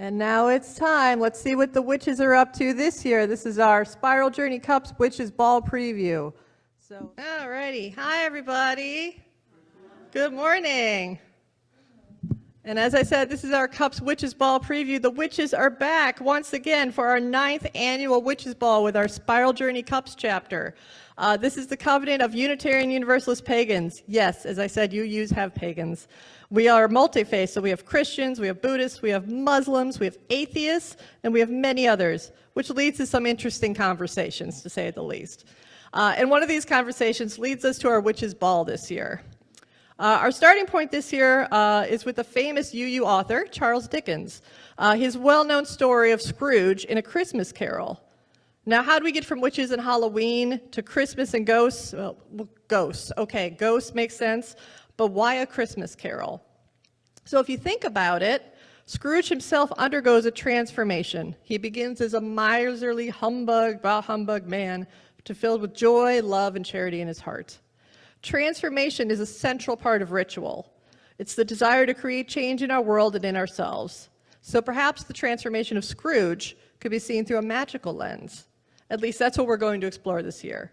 And now it's time. Let's see what the witches are up to this year. This is our Spiral Journey CUUPS Witches Ball preview. Alrighty. Hi, everybody. Good morning. And as I said, this is our CUUPS Witches Ball preview. The witches are back once again for our 9th annual Witches Ball with our Spiral Journey CUUPS Chapter. This is the covenant of Unitarian Universalist pagans. Yes, as I said, UUs have pagans. We are multi-faith, so we have Christians, we have Buddhists, we have Muslims, we have atheists, and we have many others, which leads to some interesting conversations, to say the least. And one of these conversations leads us to our Witches Ball this year. Our starting point this year is with the famous UU author, Charles Dickens, his well-known story of Scrooge in A Christmas Carol. Now, how do we get from witches and Halloween to Christmas and ghosts? Well, ghosts. Okay, ghosts makes sense, but why A Christmas Carol? So if you think about it, Scrooge himself undergoes a transformation. He begins as a miserly humbug man to filled with joy, love, and charity in his heart. Transformation is a central part of ritual. It's the desire to create change in our world and in ourselves. So perhaps the transformation of Scrooge could be seen through a magical lens. At least that's what we're going to explore this year.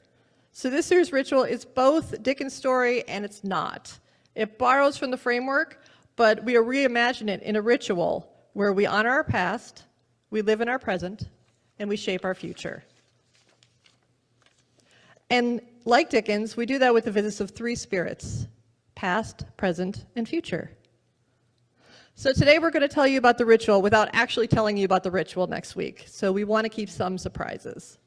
So this year's ritual is both Dickens' story and it's not. It borrows from the framework, but we reimagine it in a ritual where we honor our past, we live in our present, and we shape our future. And like Dickens, we do that with the visits of 3 spirits: past, present, and future. So today we're going to tell you about the ritual without actually telling you about the ritual next week. So we want to keep some surprises.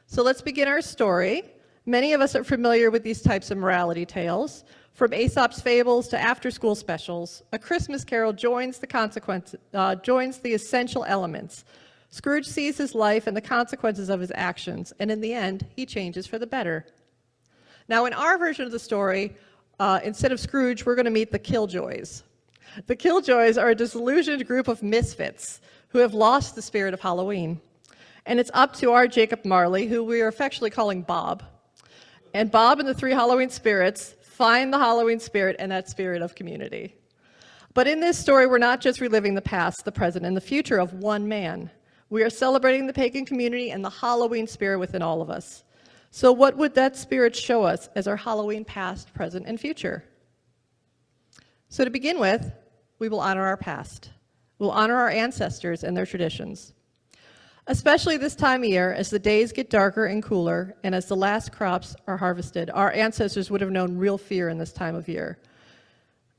So let's begin our story. Many of us are familiar with these types of morality tales. From Aesop's fables to after-school specials, A Christmas Carol joins the essential elements. Scrooge sees his life and the consequences of his actions, and in the end, he changes for the better. Now, in our version of the story, instead of Scrooge, we're going to meet the Killjoys. The Killjoys are a disillusioned group of misfits who have lost the spirit of Halloween. And it's up to our Jacob Marley, who we are affectionately calling Bob. And Bob and the 3 Halloween spirits find the Halloween spirit and that spirit of community. But in this story, we're not just reliving the past, the present, and the future of one man. We are celebrating the pagan community and the Halloween spirit within all of us. So what would that spirit show us as our Halloween past, present, and future? So to begin with, we will honor our past. We'll honor our ancestors and their traditions. Especially this time of year, as the days get darker and cooler, and as the last crops are harvested, our ancestors would have known real fear in this time of year.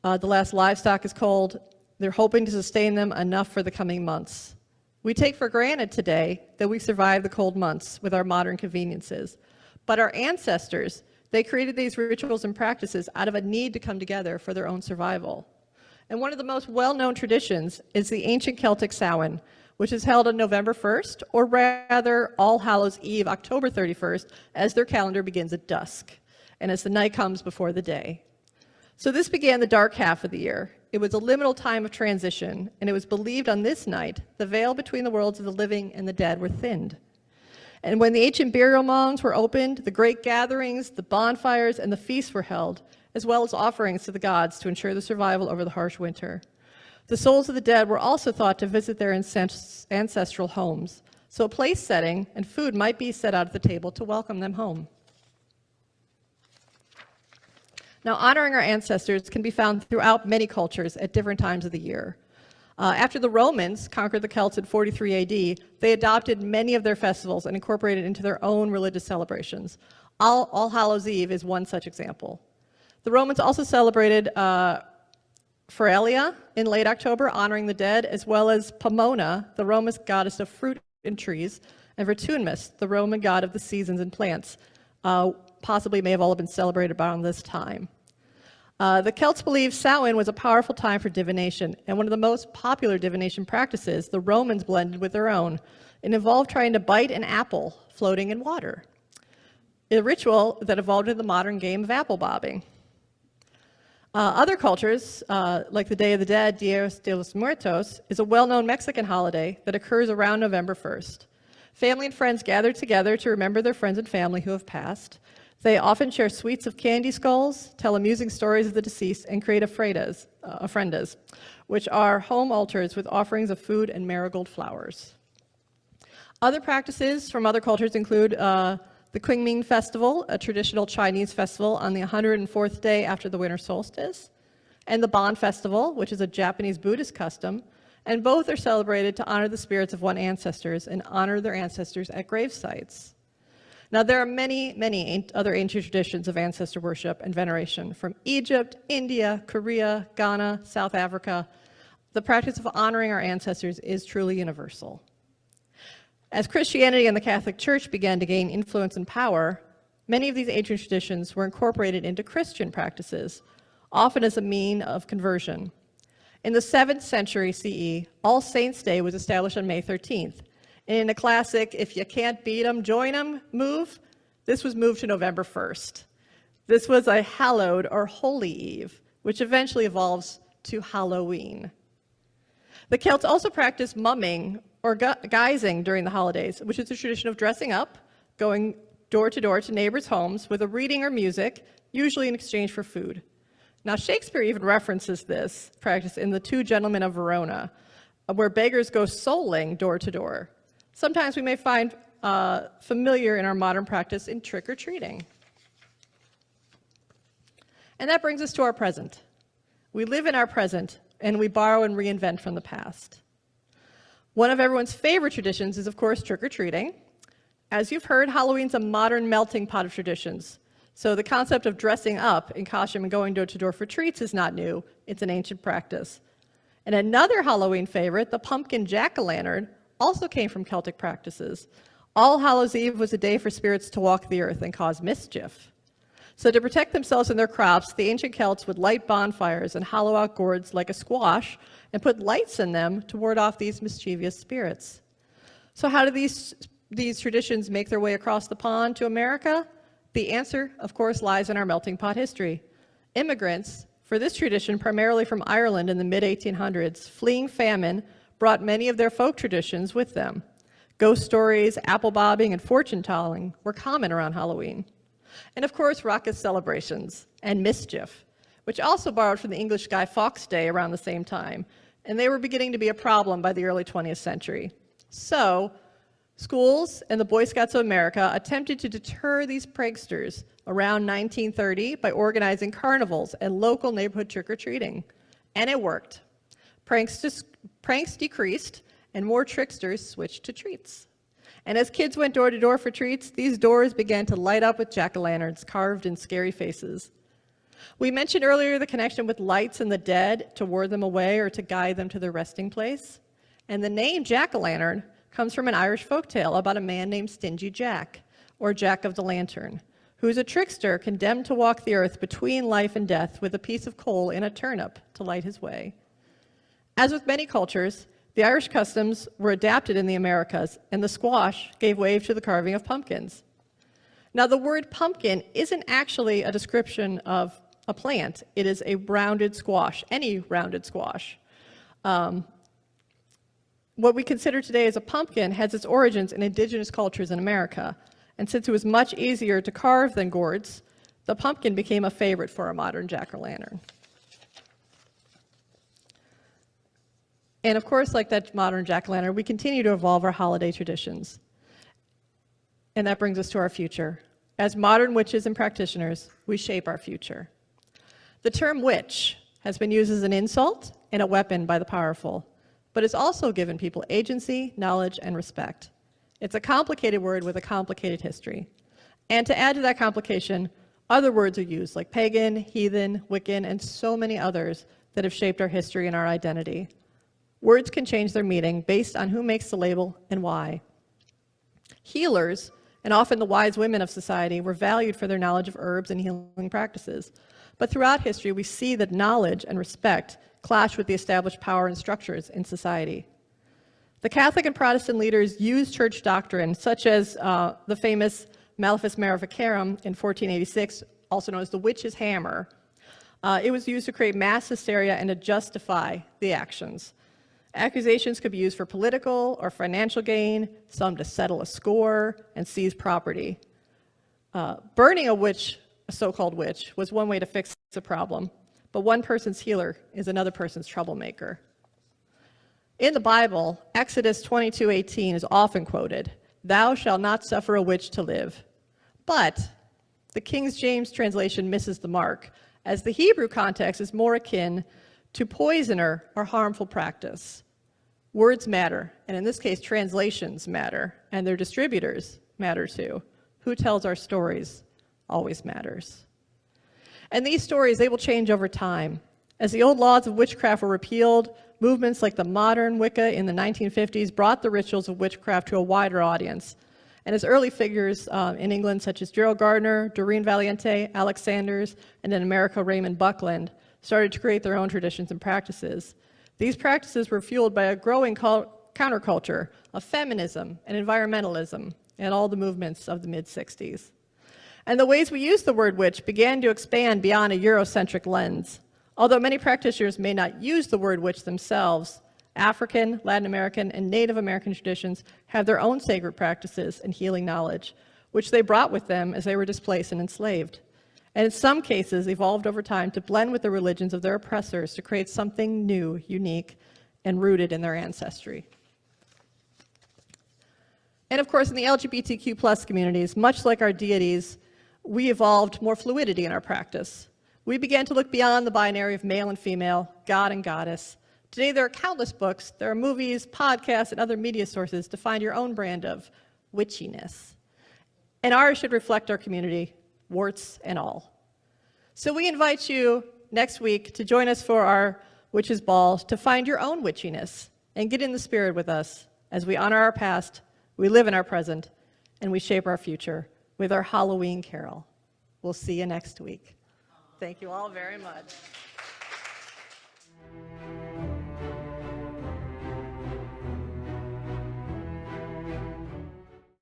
The last livestock is culled. They're hoping to sustain them enough for the coming months. We take for granted today that we survive the cold months with our modern conveniences. But our ancestors, they created these rituals and practices out of a need to come together for their own survival. And one of the most well-known traditions is the ancient Celtic Samhain, which is held on November 1st, or rather All Hallows Eve, October 31st, as their calendar begins at dusk, and as the night comes before the day. So this began the dark half of the year. It was a liminal time of transition, and it was believed on this night the veil between the worlds of the living and the dead were thinned. And when the ancient burial mounds were opened, the great gatherings, the bonfires, and the feasts were held, as well as offerings to the gods to ensure the survival over the harsh winter. The souls of the dead were also thought to visit their ancestral homes, so a place setting and food might be set out at the table to welcome them home. Now, honoring our ancestors can be found throughout many cultures at different times of the year. After the Romans conquered the Celts in 43 AD, they adopted many of their festivals and incorporated into their own religious celebrations. All Hallows Eve is one such example. The Romans also celebrated Feralia in late October, honoring the dead, as well as Pomona, the Roman goddess of fruit and trees, and Vertumnus, the Roman god of the seasons and plants. Possibly may have all been celebrated around this time. The Celts believed Samhain was a powerful time for divination, and one of the most popular divination practices the Romans blended with their own. It involved trying to bite an apple floating in water, a ritual that evolved into the modern game of apple bobbing. Other cultures, like the Day of the Dead, Dia de los Muertos, is a well-known Mexican holiday that occurs around November 1st. Family and friends gather together to remember their friends and family who have passed. They often share sweets of candy skulls, tell amusing stories of the deceased, and create ofrendas, which are home altars with offerings of food and marigold flowers. Other practices from other cultures include the Qingming Festival, a traditional Chinese festival on the 104th day after the winter solstice, and the Bon Festival, which is a Japanese Buddhist custom, and both are celebrated to honor the spirits of one's ancestors and honor their ancestors at grave sites. Now, there are many other ancient traditions of ancestor worship and veneration from Egypt, India, Korea, Ghana, South Africa. The practice of honoring our ancestors is truly universal. As Christianity and the Catholic Church began to gain influence and power, many of these ancient traditions were incorporated into Christian practices, often as a mean of conversion. In the 7th century CE, All Saints' Day was established on May 13th. And in a classic, if you can't beat 'em, join 'em move, this was moved to November 1st. This was a hallowed or holy eve, which eventually evolves to Halloween. The Celts also practiced mumming or guising during the holidays, which is a tradition of dressing up, going door to neighbors' homes with a reading or music, usually in exchange for food. Now, Shakespeare even references this practice in The Two Gentlemen of Verona, where beggars go souling door to door. Sometimes we may find familiar in our modern practice in trick-or-treating. And that brings us to our present. We live in our present, and we borrow and reinvent from the past. One of everyone's favorite traditions is, of course, trick-or-treating. As you've heard, Halloween's a modern melting pot of traditions. So the concept of dressing up in costume and going door to door for treats is not new. It's an ancient practice. And another Halloween favorite, the pumpkin jack-o'-lantern, also came from Celtic practices. All Hallows Eve was a day for spirits to walk the earth and cause mischief. So to protect themselves and their crops, the ancient Celts would light bonfires and hollow out gourds like a squash and put lights in them to ward off these mischievous spirits. So how do these traditions make their way across the pond to America? The answer, of course, lies in our melting pot history. Immigrants, for this tradition primarily from Ireland in the mid-1800s, fleeing famine, brought many of their folk traditions with them. Ghost stories, apple bobbing, and fortune-telling were common around Halloween. And of course, raucous celebrations and mischief, which also borrowed from the English Guy Fawkes Day around the same time, and they were beginning to be a problem by the early 20th century. So, schools and the Boy Scouts of America attempted to deter these pranksters around 1930 by organizing carnivals and local neighborhood trick-or-treating. And it worked. Pranks decreased, and more tricksters switched to treats. And as kids went door to door for treats, these doors began to light up with jack-o'-lanterns carved in scary faces. We mentioned earlier the connection with lights and the dead to ward them away or to guide them to their resting place. And the name jack-o'-lantern comes from an Irish folktale about a man named Stingy Jack, or Jack of the Lantern, who's a trickster condemned to walk the earth between life and death with a piece of coal in a turnip to light his way. As with many cultures, the Irish customs were adapted in the Americas, and the squash gave way to the carving of pumpkins. Now, the word pumpkin isn't actually a description of a plant. It is a rounded squash, any rounded squash. What we consider today as a pumpkin has its origins in indigenous cultures in America, and since it was much easier to carve than gourds, the pumpkin became a favorite for a modern jack-o'-lantern. And of course, like that modern jack-o'-lantern, we continue to evolve our holiday traditions. And that brings us to our future. As modern witches and practitioners, we shape our future. The term witch has been used as an insult and a weapon by the powerful, but it's also given people agency, knowledge, and respect. It's a complicated word with a complicated history. And to add to that complication, other words are used like pagan, heathen, Wiccan, and so many others that have shaped our history and our identity. Words can change their meaning based on who makes the label and why. Healers, and often the wise women of society, were valued for their knowledge of herbs and healing practices. But throughout history, we see that knowledge and respect clash with the established power and structures in society. The Catholic and Protestant leaders used church doctrine, such as the famous Malefice Maleficarum in 1486, also known as the witch's hammer. It was used to create mass hysteria and to justify the actions. Accusations could be used for political or financial gain, some to settle a score and seize property. Burning a witch, a so-called witch, was one way to fix a problem, but one person's healer is another person's troublemaker. In the Bible, Exodus 22:18 is often quoted, "Thou shalt not suffer a witch to live." But the King James translation misses the mark, as the Hebrew context is more akin to poisoner or harmful practice. Words matter, and in this case, translations matter, and their distributors matter too. Who tells our stories always matters. And these stories, they will change over time. As the old laws of witchcraft were repealed, movements like the modern Wicca in the 1950s brought the rituals of witchcraft to a wider audience. And as early figures in England, such as Gerald Gardner, Doreen Valiente, Alex Sanders, and in America, Raymond Buckland, started to create their own traditions and practices. These practices were fueled by a growing counterculture of feminism and environmentalism and all the movements of the mid-60s. And the ways we use the word witch began to expand beyond a Eurocentric lens. Although many practitioners may not use the word witch themselves, African, Latin American, and Native American traditions have their own sacred practices and healing knowledge, which they brought with them as they were displaced and enslaved. And in some cases, evolved over time to blend with the religions of their oppressors to create something new, unique, and rooted in their ancestry. And of course, in the LGBTQ+ communities, much like our deities, we evolved more fluidity in our practice. We began to look beyond the binary of male and female, God and goddess. Today, there are countless books, there are movies, podcasts, and other media sources to find your own brand of witchiness. And ours should reflect our community, warts and all. So we invite you next week to join us for our Witches' Ball to find your own witchiness and get in the spirit with us as we honor our past, we live in our present, and we shape our future with our Halloween carol. We'll see you next week. Thank you all very much.